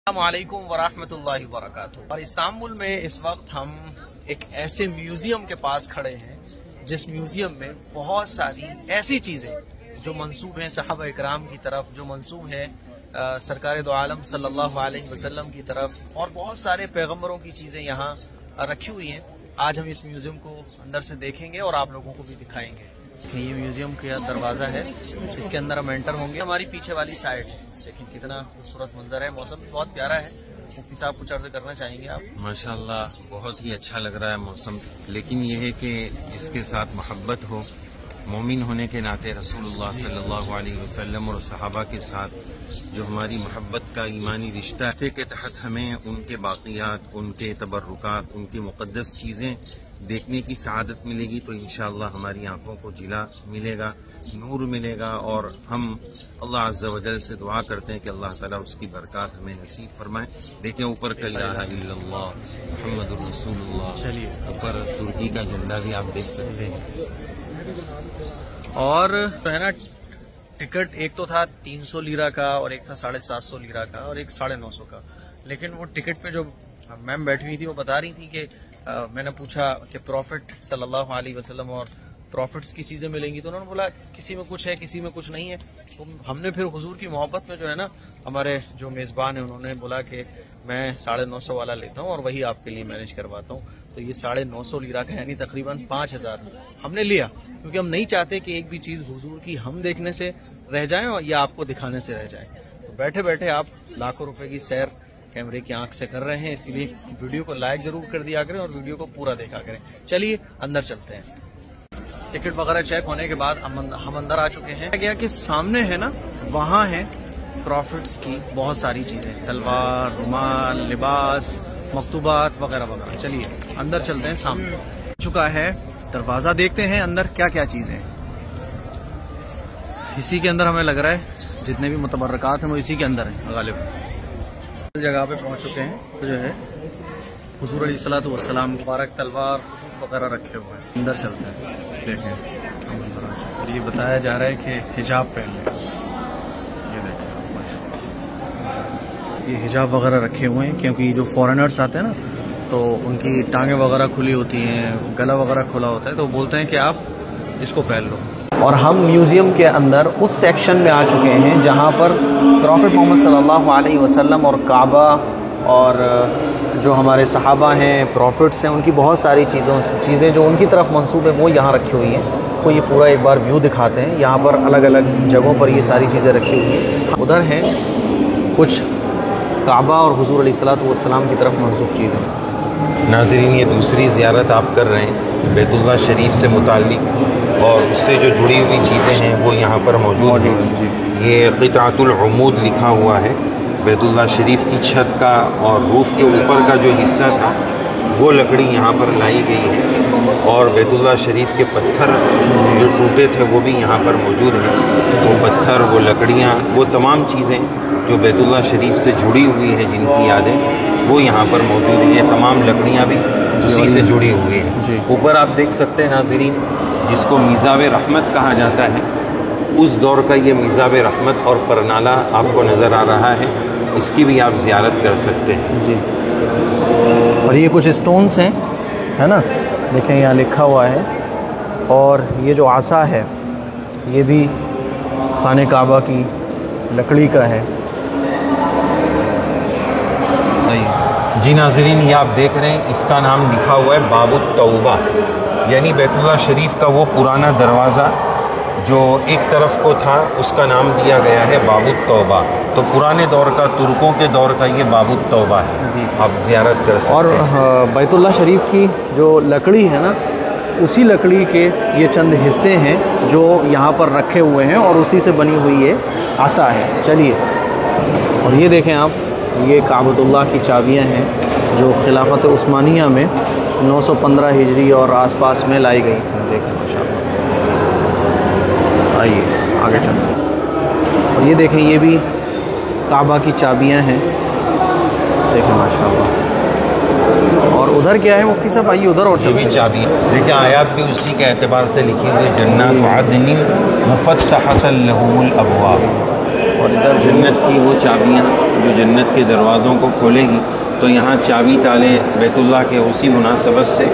السلام علیکم ورحمۃ اللہ وبرکاتہ۔ اور استنبول میں اس وقت ہم ایک ایسے میوزیم کے پاس کھڑے ہیں جس میوزیم میں بہت ساری ایسی چیزیں جو منسوب ہیں صحابہ اکرام کی طرف، جو منسوب ہے سرکار دو عالم صلی اللہ علیہ وسلم کی طرف، اور بہت سارے پیغمبروں کی چیزیں یہاں رکھی ہوئی ہیں۔ آج ہم اس میوزیم کو اندر سے دیکھیں گے اور آپ لوگوں کو بھی دکھائیں گے۔ یہ میوزیم کا دروازہ ہے، اس کے اندر ہم انٹر ہوں گے۔ ہماری پیچھے والی سائڈ ہے، دیکھیں کتنا خوبصورت منظر ہے، موسم بھی بہت پیارا ہے۔ مفتی صاحب کچھ عرض کرنا چاہیں گے آپ؟ ماشاءاللہ بہت ہی اچھا لگ رہا ہے موسم، لیکن یہ ہے کہ جس کے ساتھ محبت ہو، مومن ہونے کے ناطے رسول اللہ صلی اللہ علیہ وسلم اور صحابہ کے ساتھ جو ہماری محبت کا ایمانی رشتہ ہے کے تحت ہمیں ان کے باقیات، ان کے تبرکات، ان کی مقدس چیزیں دیکھنے کی سعادت ملے گی تو انشاءاللہ ہماری آنکھوں کو جلا ملے گا، نور ملے گا، اور ہم اللہ عز و جل سے دعا کرتے ہیں کہ اللہ تعالیٰ اس کی برکات ہمیں نصیب فرمائے۔ دیکھیں اوپر کا لا الہ الا اللہ محمد الرسول اللہ، چلیے اوپر ترکی کا جھنڈا بھی آپ دیکھ سکتے ہیں۔ اور جو ہے نا ٹکٹ ایک تو تھا 300 لیرہ کا، اور ایک تھا 750 لیرہ کا، اور ایک 950 کا، لیکن وہ ٹکٹ پہ جو میم بیٹھی ہوئی تھی وہ بتا رہی تھی کہ میں نے پوچھا کہ پروفٹ صلی اللہ علیہ وسلم اور پروفٹس کی چیزیں ملیں گی، تو انہوں نے بولا کسی میں کچھ ہے کسی میں کچھ نہیں ہے۔ تو ہم نے پھر حضور کی محبت میں جو ہے نا ہمارے جو میزبان ہیں انہوں نے بولا کہ میں 950 والا لیتا ہوں اور وہی آپ کے لیے مینیج کرواتا ہوں۔ تو یہ 950 لیرہ کا یعنی تقریباً 5000 ہم نے لیا، کیونکہ ہم نہیں چاہتے کہ ایک بھی چیز حضور کی ہم دیکھنے سے رہ جائیں اور یا آپ کو دکھانے سے رہ جائیں۔ تو بیٹھے بیٹھے آپ لاکھوں روپے کی سیر کیمرے کی آنکھ سے کر رہے ہیں، اسی لیے ویڈیو کو لائک ضرور کر دیا کریں اور ویڈیو کو پورا دیکھا کریں۔ چلیے اندر چلتے ہیں۔ ٹکٹ وغیرہ چیک ہونے کے بعد ہم اندر آ چکے ہیں۔ گیا کہ سامنے ہے نا وہاں ہے پروفٹس کی بہت ساری چیزیں، تلوار، رومال، لباس، مکتوبات وغیرہ وغیرہ۔ چلیے اندر چلتے ہیں۔ سامنے چکا ہے دروازہ، دیکھتے ہیں اندر کیا کیا چیزیں۔ اسی کے اندر ہمیں لگ رہا ہے جتنے بھی متبرکات ہیں وہ اسی کے اندر ہیں غالب۔ جگہ پہ پہنچ چکے ہیں، جو ہے حضور علیہ الصلوۃ والسلام مبارک تلوار وغیرہ رکھے ہوئے ہیں۔ اندر چلتے ہیں، دیکھیں اور یہ بتایا جا رہا ہے کہ حجاب پہن لیں۔ یہ دیکھیں یہ حجاب وغیرہ رکھے ہوئے ہیں، کیونکہ جو فورنرز آتے ہیں نا تو ان کی ٹانگیں وغیرہ کھلی ہوتی ہیں، گلا وغیرہ کھلا ہوتا ہے، تو وہ بولتے ہیں کہ آپ اس کو پہن لو۔ اور ہم میوزیم کے اندر اس سیکشن میں آ چکے ہیں جہاں پر پروفٹ محمد صلی اللہ علیہ وسلم اور کعبہ اور جو ہمارے صحابہ ہیں، پروفٹس ہیں، ان کی بہت ساری چیزیں جو ان کی طرف منسوب ہیں وہ یہاں رکھی ہوئی ہیں۔ تو یہ پورا ایک بار ویو دکھاتے ہیں۔ یہاں پر الگ الگ جگہوں پر یہ ساری چیزیں رکھی ہوئی ہیں۔ ادھر ہیں کچھ کعبہ اور حضور علیہ الصلوۃ والسلام کی طرف منسوب چیزیں۔ ناظرین یہ دوسری زیارت آپ کر رہے ہیں بیت اللہ شریف سے متعلق، اور اس سے جو جڑی ہوئی چیزیں ہیں وہ یہاں پر موجود ہیں۔ یہ قطعۃ العمود لکھا ہوا ہے، بیت اللہ شریف کی چھت کا اور روف کے اوپر کا جو حصہ تھا وہ لکڑی یہاں پر لائی گئی ہے، اور بیت اللہ شریف کے پتھر جو ٹوٹے تھے وہ بھی یہاں پر موجود ہیں۔ وہ پتھر، وہ لکڑیاں، وہ تمام چیزیں جو بیت اللہ شریف سے جڑی ہوئی ہیں، جن کی یادیں وہ یہاں پر موجود ہیں۔ یہ تمام لکڑیاں بھی اسی سے جڑی ہوئی ہیں۔ اوپر آپ دیکھ سکتے ہیں ناظرین، جس کو میزاب رحمت کہا جاتا ہے، اس دور کا یہ میزاب رحمت اور پرنالہ آپ کو نظر آ رہا ہے، اس کی بھی آپ زیارت کر سکتے ہیں۔ جی، اور یہ کچھ اسٹونز ہیں، ہے نا، دیکھیں یہاں لکھا ہوا ہے۔ اور یہ جو عصا ہے یہ بھی خانہ کعبہ کی لکڑی کا ہے۔ جی ناظرین یہ آپ دیکھ رہے ہیں، اس کا نام لکھا ہوا ہے باب التوبہ، یعنی بیت اللہ شریف کا وہ پرانا دروازہ جو ایک طرف کو تھا اس کا نام دیا گیا ہے باب التوبہ۔ تو پرانے دور کا، ترکوں کے دور کا یہ باب التوبہ ہے، جی آپ زیارت کر سکتے ہیں۔ اور بیت اللہ شریف کی جو لکڑی ہے نا، اسی لکڑی کے یہ چند حصے ہیں جو یہاں پر رکھے ہوئے ہیں، اور اسی سے بنی ہوئی یہ عصا ہے۔ چلیے اور یہ دیکھیں آپ، یہ کعبۃ اللہ کی چابیاں ہیں جو خلافت عثمانیہ میں 915 ہجری اور آس پاس میں لائی گئی تھیں۔ دیکھیں ماشاءاللہ، آئیے آگے چلتے ہیں۔ اور یہ دیکھیں یہ بھی کعبہ کی چابیاں ہیں، دیکھیں ماشاءاللہ۔ اور ادھر کیا ہے مفتی صاحب؟ آئیے ادھر اور یہ بھی چابی ہے، دیکھیں آیات بھی اسی کے اعتبار سے لکھی ہوئی، جنات عدن مفتحۃ لہم الابواب، اور ادھر جنت کی وہ چابیاں جو جنت کے دروازوں کو کھولے گی، تو یہاں چابی تالے بیت اللہ کے اسی مناسبت سے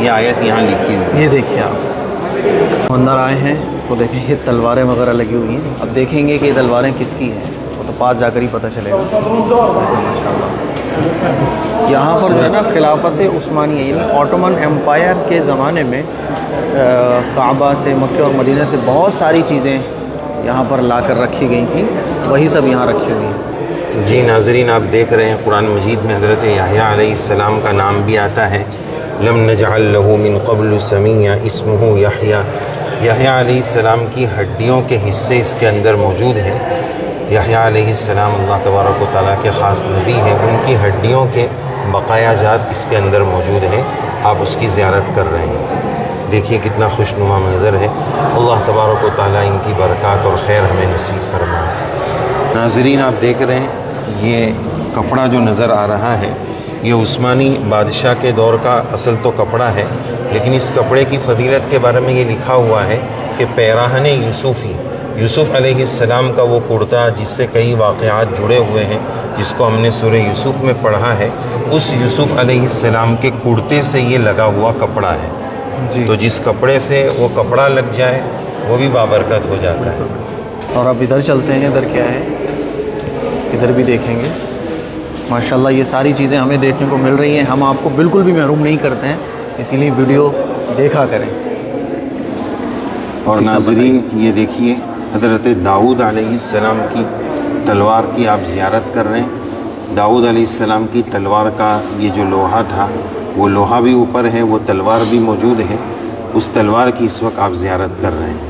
یہ آیت یہاں لکھی ہوئی ہے۔ یہ دیکھیے آپ اندر آئے ہیں تو دیکھیں یہ تلواریں وغیرہ لگی ہوئی ہیں. اب دیکھیں گے کہ یہ تلواریں کس کی ہیں، وہ تو پاس جا کر ہی پتہ چلے گا. یہاں پر جو ہے نا خلافت عثمانیہ یعنی آٹومن ایمپائر کے زمانے میں کعبہ سے، مکہ اور مدینہ سے بہت ساری چیزیں یہاں پر لا کر رکھی گئی تھیں، وہی سب یہاں رکھی ہوئی ہیں. جی ناظرین، آپ دیکھ رہے ہیں قرآن مجید میں حضرت یحییٰ علیہ السلام کا نام بھی آتا ہے. لم نجعل له من قبل سمیع اسمہ یحییٰ. یحییٰ علیہ السلام کی ہڈیوں کے حصے اس کے اندر موجود ہیں. یحییٰ علیہ السلام اللہ تبارک و تعالیٰ کے خاص نبی ہیں، ان کی ہڈیوں کے بقایا جات اس کے اندر موجود ہیں. آپ اس کی زیارت کر رہے ہیں. دیکھیے کتنا خوشنما منظر ہے. اللہ تبارک و تعالیٰ ان کی برکات اور خیر ہمیں نصیب فرمائے. ناظرین، آپ دیکھ رہے ہیں یہ کپڑا جو نظر آ رہا ہے یہ عثمانی بادشاہ کے دور کا اصل تو کپڑا ہے، لیکن اس کپڑے کی فضیلت کے بارے میں یہ لکھا ہوا ہے کہ پیراہن یوسفی، یوسف علیہ السلام کا وہ کرتا جس سے کئی واقعات جڑے ہوئے ہیں، جس کو ہم نے سورہ یوسف میں پڑھا ہے، اس یوسف علیہ السلام کے کرتے سے یہ لگا ہوا کپڑا ہے. جی. تو جس کپڑے سے وہ کپڑا لگ جائے وہ بھی بابرکت ہو جاتا ہے. اور اب ادھر چلتے ہیں. ادھر کیا ہے، ادھر بھی دیکھیں گے. ماشاءاللہ یہ ساری چیزیں ہمیں دیکھنے کو مل رہی ہیں. ہم آپ کو بالکل بھی محروم نہیں کرتے ہیں، اسی لیے ویڈیو دیکھا کریں. اور ناظرین یہ دیکھیے حضرت داؤد علیہ السلام کی تلوار کی آپ زیارت کر رہے ہیں. داؤد علیہ السلام کی تلوار کا یہ جو لوہا تھا وہ لوہا بھی اوپر ہے، وہ تلوار بھی موجود ہے. اس تلوار کی اس وقت آپ زیارت کر رہے ہیں.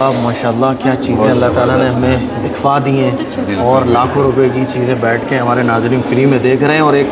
اب ماشاءاللہ کیا چیزیں اللہ تعالیٰ نے ہمیں دکھوا دی ہیں، اور لاکھوں روپے کی چیزیں بیٹھ کے ہمارے ناظرین فری میں دیکھ رہے ہیں، اور ایک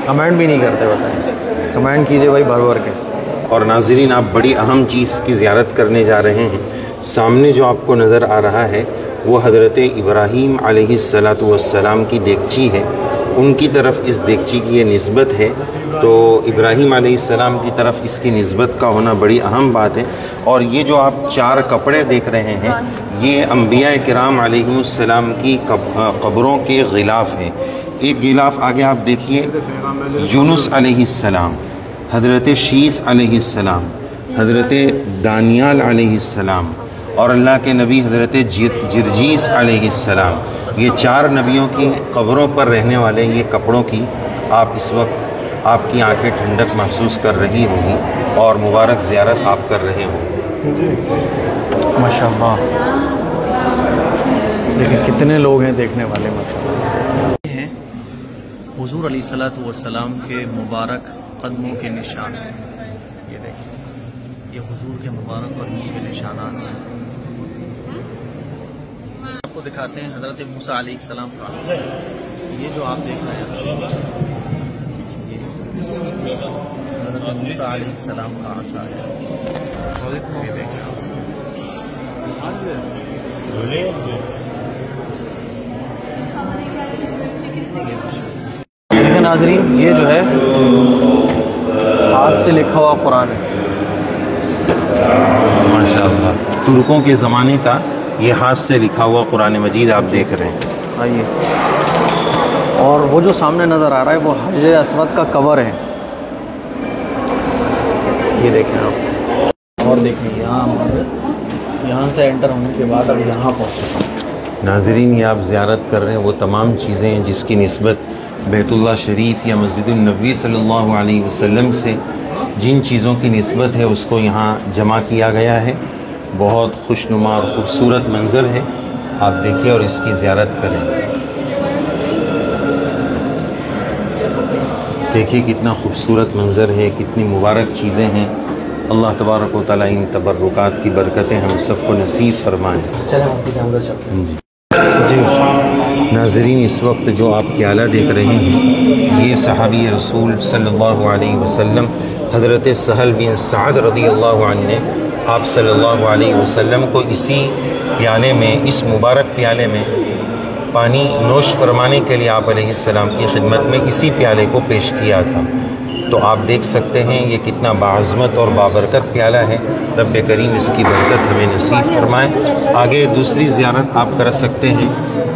کمنٹ بھی نہیں کرتے. بتائیں، کمنٹ کیجئے بھائی بھر بھر کے. اور ناظرین آپ بڑی اہم چیز کی زیارت کرنے جا رہے ہیں. سامنے جو آپ کو نظر آ رہا ہے وہ حضرت ابراہیم علیہ السلام کی دیگچی ہے. ان کی طرف اس دیگچی کی یہ نسبت ہے، تو ابراہیم علیہ السلام کی طرف اس کی نسبت کا ہونا بڑی اہم بات ہے. اور یہ جو آپ 4 کپڑے دیکھ رہے ہیں یہ انبیاء کرام علیہ السلام کی قبروں کے غلاف ہیں. ایک غلاف آگے آپ دیکھیے، یونس علیہ السلام، حضرت شیس علیہ السلام، حضرت دانیال علیہ السلام، اور اللہ کے نبی حضرت جرجیس علیہ السلام. یہ 4 نبیوں کی قبروں پر رہنے والے یہ کپڑوں کی آپ اس وقت آپ کی آنکھیں ٹھنڈک محسوس کر رہی ہوں گی اور مبارک زیارت آپ کر رہے ہوں گے. ماشاءاللہ دیکھیں کتنے لوگ ہیں دیکھنے والے. ماشاءاللہ یہ ہیں حضور علیہ الصلوۃ والسلام کے مبارک قدموں کے نشان. یہ دیکھیں یہ حضور کے مبارک قدموں کے نشانات ہیں. آپ کو دکھاتے ہیں حضرت موسیٰ علیہ السلام کا. یہ جو آپ دیکھ رہے ہیں حضرت موسیٰ علیہ السلام کا عصا ہے. یہ دیکھیں دیکھیں ناظرین، یہ جو ہے ہاتھ سے لکھا ہوا قرآن ہے. ماشاءاللہ ترکوں کے زمانے کا یہ ہاتھ سے لکھا ہوا قرآن مجید آپ دیکھ رہے ہیں. آئیے. اور وہ جو سامنے نظر آ رہا ہے وہ حجر اسود کا کور ہے. یہ دیکھیں آپ، اور دیکھیں یہاں سے انٹر ہونے کے بعد اب یہاں پہنچے. ناظرین یہ آپ زیارت کر رہے ہیں وہ تمام چیزیں ہیں جس کی نسبت بیت اللہ شریف یا مسجد النبوی صلی اللہ علیہ وسلم سے جن چیزوں کی نسبت ہے اس کو یہاں جمع کیا گیا ہے. بہت خوشنما اور خوبصورت منظر ہے. آپ دیکھیں اور اس کی زیارت کریں. دیکھیے کتنا خوبصورت منظر ہے، کتنی مبارک چیزیں ہیں. اللہ تبارک و تعالیٰ ان تبرکات کی برکتیں ہم سب کو نصیب فرمائیں. جی ناظرین اس وقت جو آپ پیالہ دیکھ رہے ہیں یہ صحابی رسول صلی اللہ علیہ وسلم حضرت سہل بن سعد رضی اللہ عنہ نے آپ صلی اللہ علیہ وسلم کو اسی پیالے میں، اس مبارک پیالے میں پانی نوش فرمانے کے لیے آپ علیہ السلام کی خدمت میں اسی پیالے کو پیش کیا تھا. تو آپ دیکھ سکتے ہیں یہ کتنا باعظمت اور بابرکت پیالہ ہے. رب کریم اس کی برکت ہمیں نصیب فرمائے. آگے دوسری زیارت آپ کر سکتے ہیں.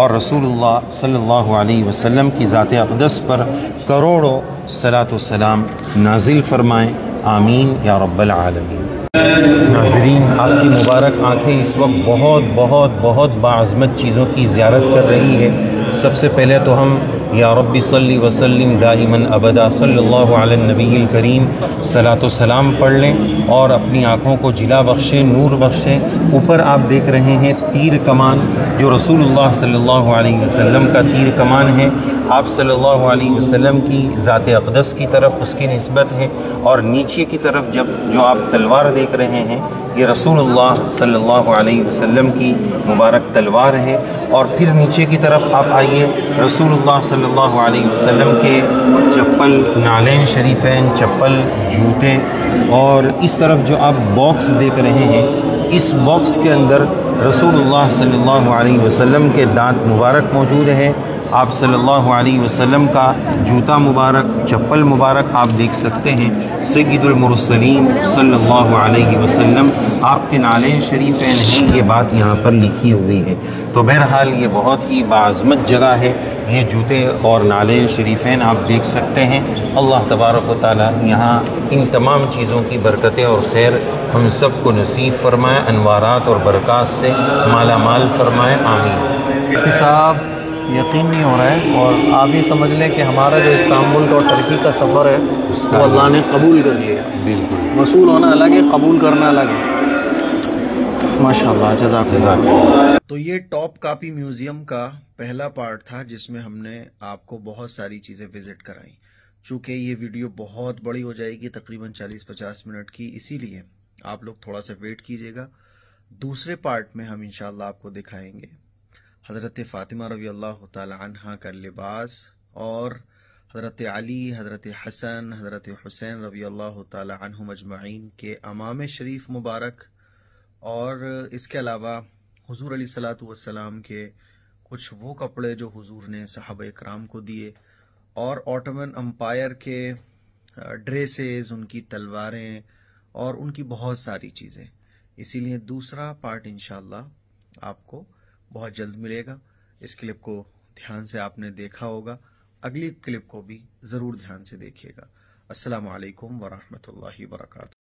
اور رسول اللہ صلی اللہ علیہ وسلم کی ذات اقدس پر کروڑوں صلاۃ و سلام نازل فرمائیں، آمین یا رب العالمین۔ ناظرین، آپ کی مبارک آنکھیں اس وقت بہت بہت بہت باعظمت چیزوں کی زیارت کر رہی ہے۔ سب سے پہلے تو ہم یا ربی صلی وسلم دائماً ابدا صلی اللہ علی النبی الکریم صلاۃ و سلام پڑھ لیں اور اپنی آنکھوں کو جلا بخشیں، نور بخشیں۔ اوپر آپ دیکھ رہے ہیں تیر کمان، جو رسول اللہ صلی اللہ علیہ وسلم کا تیر کمان ہے، آپ صلی اللہ علیہ وسلم کی ذات اقدس کی طرف اس کی نسبت ہے، اور نیچے کی طرف جو آپ تلوار دیکھ رہے ہیں، یہ رسول اللہ صلی اللہ علیہ وسلم کی مبارک تلوار ہے۔ اور پھر نیچے کی طرف آپ آئیے، رسول اللہ صلی اللہ علیہ وسلم کے چپل، نالین شریفین، چپل، جوتے، اور اس طرف جو آپ باکس دیکھ رہے ہیں، اس باکس کے اندر رسول اللہ صلی اللہ علیہ وسلم کے دانت مبارک موجود ہے۔ آپ صلی اللہ علیہ وسلم کا جوتا مبارک، چپل مبارک آپ دیکھ سکتے ہیں۔ سید المرسلین صلی اللہ علیہ وسلم آپ کے نالین شریفین ہیں، یہ بات یہاں پر لکھی ہوئی ہے۔ تو بہرحال یہ بہت ہی باعظمت جگہ ہے، یہ جوتے اور نالین شریفین آپ دیکھ سکتے ہیں۔ اللہ تبارک و تعالی یہاں ان تمام چیزوں کی برکتیں اور خیر ہم سب کو نصیب فرمائے، انوارات اور برکات سے مالا مال فرمائے، آمین۔ مفتی صاحب، یقین نہیں ہو رہا ہے، اور آپ یہ سمجھ لیں کہ ہمارا جو استنبول اور ترکی کا سفر ہے وہ اللہ نے قبول کر لیا۔ بالکل، وصول ہونا الگ ہے، قبول کرنا الگ ہے۔ ماشاءاللہ، جزاک اللہ۔ تو یہ ٹاپ کاپی میوزیم کا پہلا پارٹ تھا، جس میں ہم نے آپ کو بہت ساری چیزیں وزٹ کرائیں۔ چونکہ یہ ویڈیو بہت بڑی ہو جائے گی، تقریباً 40-50 منٹ کی، اسی لیے آپ لوگ تھوڑا سا ویٹ کیجیے گا۔ دوسرے پارٹ میں ہم انشاءاللہ آپ کو دکھائیں گے حضرت فاطمہ رضی اللہ تعالی عنہا کا لباس، اور حضرت علی، حضرت حسن، حضرت حسین رضی اللہ تعالی عنہم اجمعین کے امام شریف مبارک، اور اس کے علاوہ حضور علیہ الصلوۃ والسلام کے کچھ وہ کپڑے جو حضور نے صحابہ اکرام کو دیے، اور آٹومن امپائر کے ڈریسز، ان کی تلواریں، اور ان کی بہت ساری چیزیں۔ اسی لیے دوسرا پارٹ انشاءاللہ آپ کو بہت جلد ملے گا۔ اس کلپ کو دھیان سے آپ نے دیکھا ہوگا، اگلی کلپ کو بھی ضرور دھیان سے دیکھیے گا۔ السلام علیکم ورحمۃ اللہ وبرکاتہ۔